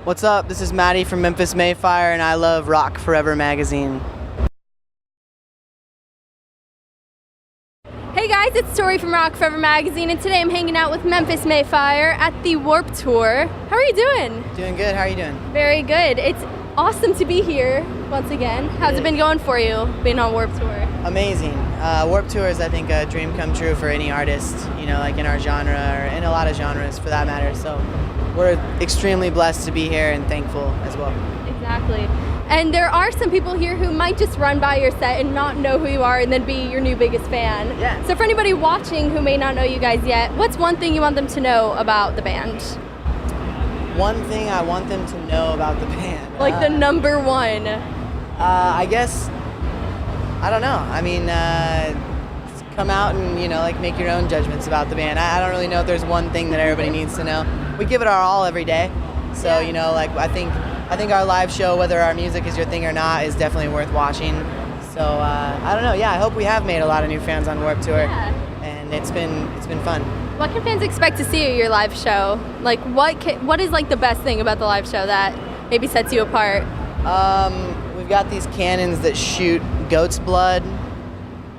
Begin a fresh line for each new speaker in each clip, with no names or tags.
What's up? This is Matty from Memphis May Fire, and I love Rock Forever magazine.
Hey guys, it's Tori from Rock Forever magazine, and today I'm hanging out with Memphis May Fire at the Warped Tour. How are you doing?
Doing good. How are you doing?
Very good. It's awesome to be here once again. How's it been going for you, being on Warped Tour?
Amazing. Warped Tour is, I think, a dream come true for any artist, you know, like in our genre or in a lot of genres for that matter. So we're extremely blessed to be here and thankful as well.
Exactly. And there are some people here who might just run by your set and not know who you are and then be your new biggest fan.
Yeah.
So for anybody watching who may not know you guys yet, what's one thing you want them to know about the band?
One thing I want them to know about the band.
Like the number one.
I guess, I don't know. I mean, come out and, you know, like make your own judgments about the band. I don't really know if there's one thing that everybody needs to know. We give it our all every day. So, you know, like I think our live show, whether our music is your thing or not, is definitely worth watching. So, I don't know. Yeah, I hope we have made a lot of new fans on Warped Tour.
Yeah.
And it's been fun.
What can fans expect to see at your live show? Like, what is like the best thing about the live show that maybe sets you apart?
We've got these cannons that shoot goat's blood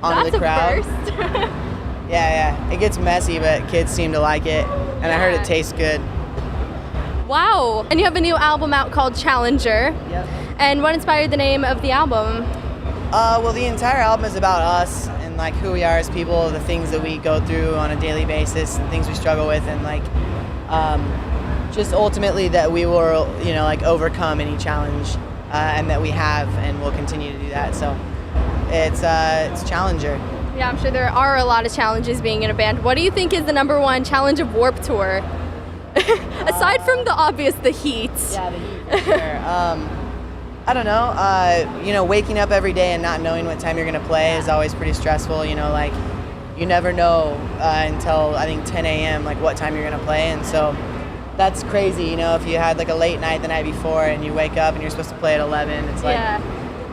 onto the crowd.
That's a first.
Yeah. It gets messy, but kids seem to like it. And I heard it tastes good.
Wow. And you have a new album out called Challenger.
Yep.
And what inspired the name of the album?
Well, the entire album is about us and like who we are as people, the things that we go through on a daily basis, and things we struggle with, and like just ultimately that we will, you know, like overcome any challenge, and that we have and will continue to do that. So it's Challenger.
Yeah, I'm sure there are a lot of challenges being in a band. What do you think is the number one challenge of Warped Tour? Aside from the obvious, the heat.
Yeah, the heat for sure. I don't know. You know, waking up every day and not knowing what time you're going to play is always pretty stressful. You know, like you never know until I think 10 a.m. like what time you're going to play, and so that's crazy. You know, if you had like a late night the night before and you wake up and you're supposed to play at 11, it's like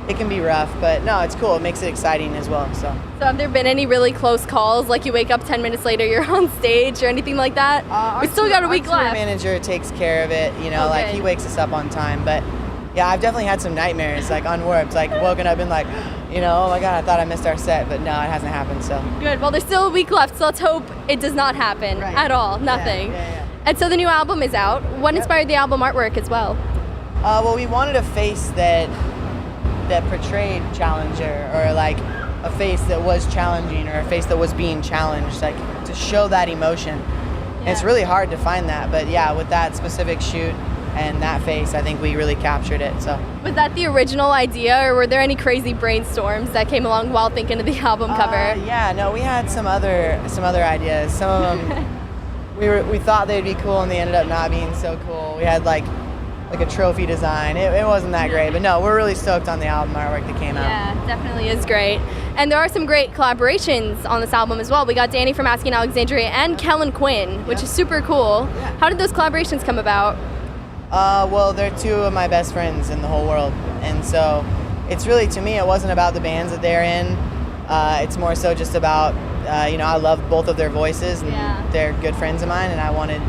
it can be rough. But no, it's cool. It makes it exciting as well. So
have there been any really close calls? Like you wake up 10 minutes later, you're on stage or anything like that? We still got a week left.
Our manager takes care of it. You know, like he wakes us up on time, but. Yeah, I've definitely had some nightmares, like on Warped, like woken up and like, you know, oh my God, I thought I missed our set, but no, it hasn't happened, so.
Good, well there's still a week left, so let's hope it does not happen at all, nothing.
Yeah.
And so the new album is out. What inspired the album artwork as well?
Well, we wanted a face that portrayed Challenger, or like a face that was challenging, or a face that was being challenged, like to show that emotion. And it's really hard to find that, but yeah, with that specific shoot, and that face, I think we really captured it. So
was that the original idea, or were there any crazy brainstorms that came along while thinking of the album cover?
Yeah, no, we had some other ideas. Some of them we thought they'd be cool, and they ended up not being so cool. We had like a trophy design. It wasn't that great, but no, we're really stoked on the album artwork that came out.
Yeah, definitely is great. And there are some great collaborations on this album as well. We got Danny from Asking Alexandria and Kellin Quinn, which is super cool. Yeah. How did those collaborations come about?
Well, they're two of my best friends in the whole world, and so it's really, to me, it wasn't about the bands that they're in. It's more so just about, you know, I love both of their voices, and they're good friends of mine, and I wanted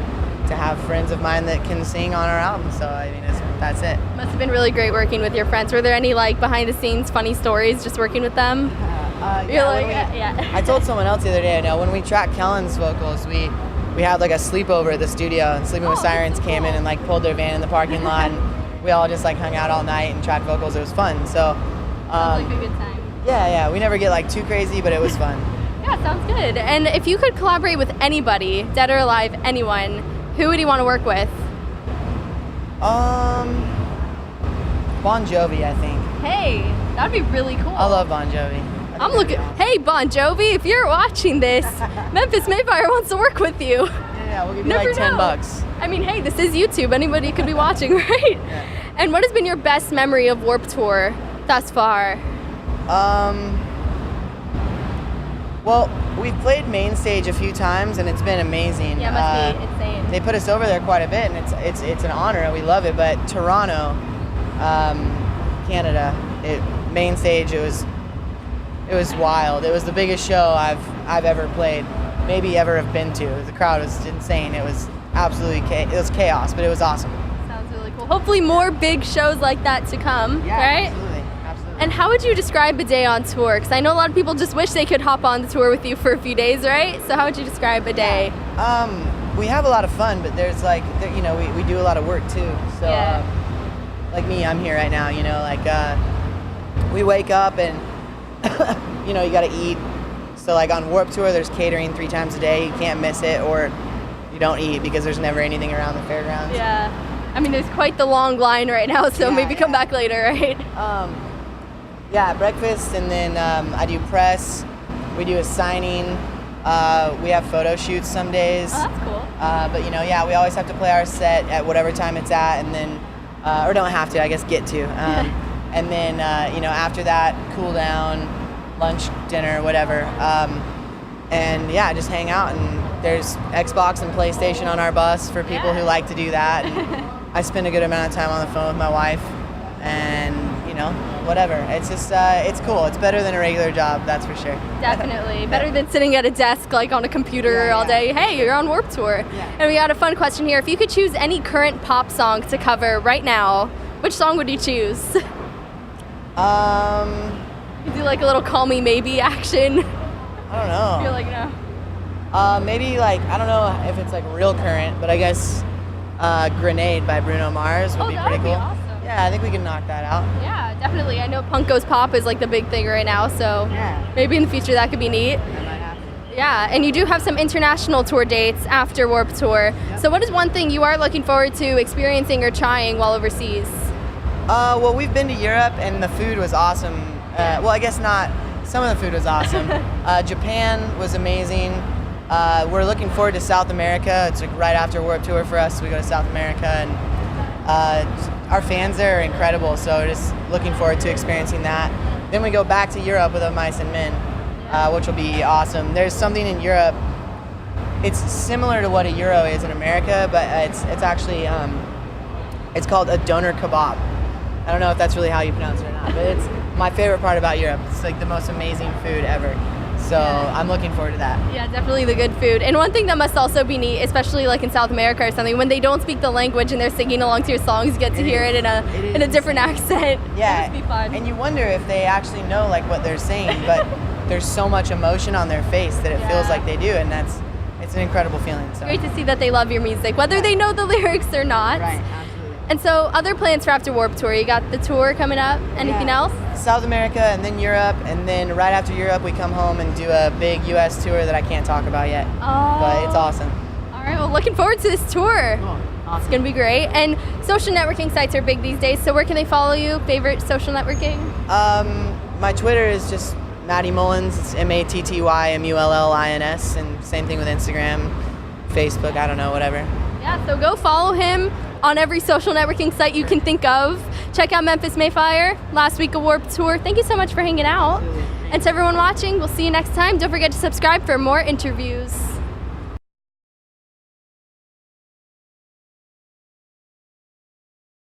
to have friends of mine that can sing on our album, so I mean, that's it.
Must have been really great working with your friends. Were there any like behind-the-scenes funny stories just working with them?
I told someone else the other day, I know, when we tracked Kellin's vocals, we had like a sleepover at the studio, and Sleeping with Sirens came in and like pulled their van in the parking lot, and we all just like hung out all night and tracked vocals. It was fun. So
sounds like a good time.
Yeah, we never get like too crazy, but it was fun.
Yeah, sounds good. And if you could collaborate with anybody, dead or alive, anyone, who would you want to work with?
Bon Jovi, I think.
Hey, that'd be really cool.
I love Bon Jovi.
I'm looking. Hey, Bon Jovi, if you're watching this, Memphis May Fire wants to work with you.
Yeah, we'll give you like $10.
I mean, hey, this is YouTube. Anybody could be watching, right?
Yeah.
And what has been your best memory of Warped Tour thus far?
Well, we've played main stage a few times, and it's been amazing.
Yeah, it must be insane.
They put us over there quite a bit, and it's an honor, and we love it. But Toronto, Canada, main stage, it was wild. It was the biggest show I've ever played, maybe ever have been to. The crowd was insane. It was absolutely it was chaos, but it was awesome.
Sounds really cool. Well, hopefully more big shows like that to come,
Yeah,
right?
absolutely.
And how would you describe a day on tour? Because I know a lot of people just wish they could hop on the tour with you for a few days, right? So how would you describe a day?
We have a lot of fun, but there's like, we do a lot of work too. So,
Yeah.
like me, I'm here right now, we wake up and, you got to eat. So like on Warped Tour, there's catering 3 times a day. You can't miss it, or you don't eat because there's never anything around the fairgrounds.
Yeah. I mean, there's quite the long line right now, so maybe come back later, right?
Breakfast, and then I do press. We do a signing. We have photo shoots some days.
Oh, that's cool.
But we always have to play our set at whatever time it's at, and then, or don't have to, I guess, get to. And then, after that, cool down, lunch, dinner, whatever. Just hang out, and there's Xbox and PlayStation on our bus for people who like to do that. And I spend a good amount of time on the phone with my wife, and, whatever. It's just, it's cool. It's better than a regular job, that's for sure.
Definitely. Better than sitting at a desk, like on a computer all day. Hey, you're on Warped Tour.
Yeah.
And we got a fun question here. If you could choose any current pop song to cover right now, which song would you choose? You do like a little Call Me Maybe action.
I don't know.
I feel like no.
Maybe like, I don't know if it's like real current, but I guess Grenade by Bruno Mars would be
that
pretty
would be
cool.
awesome.
Yeah, I think we can knock that out.
Yeah, definitely. I know Punk Goes Pop is like the big thing right now, so maybe in the future that could be neat. Yeah, and you do have some international tour dates after Warped Tour.
Yep.
So what is one thing you are looking forward to experiencing or trying while overseas?
Well, we've been to Europe, and the food was awesome. Well, I guess not. Some of the food was awesome. Japan was amazing. We're looking forward to South America. It's like right after Warped Tour for us. We go to South America, and our fans there are incredible. So just looking forward to experiencing that. Then we go back to Europe with Mice and Men, which will be awesome. There's something in Europe. It's similar to what a Euro is in America, but it's actually it's called a doner kebab. I don't know if that's really how you pronounce it or not, but it's my favorite part about Europe. It's like the most amazing food ever. So I'm looking forward to that.
Yeah, definitely the good food. And one thing that must also be neat, especially like in South America or something, when they don't speak the language and they're singing along to your songs, you get to hear it in a different accent.
Yeah,
It must be fun.
and you wonder if they actually know like what they're saying, but there's so much emotion on their face that it feels like they do, and it's an incredible feeling. So.
Great to see that they love your music, whether they know the lyrics or not.
Right, absolutely.
And so other plans for after Warped Tour, you got the tour coming up, anything else?
South America, and then Europe, and then right after Europe we come home and do a big US tour that I can't talk about yet.
Oh.
But it's awesome.
All right, well, looking forward to this tour.
Cool. Awesome.
It's going to be great. And social networking sites are big these days, so where can they follow you? Favorite social networking?
My Twitter is just Matty Mullins. It's MattyMullins, and same thing with Instagram, Facebook, I don't know, whatever.
Yeah, so go follow him on every social networking site you can think of. Check out Memphis May Fire, last week of Warped Tour. Thank you so much for hanging out.
Absolutely.
And to everyone watching, we'll see you next time. Don't forget to subscribe for more interviews.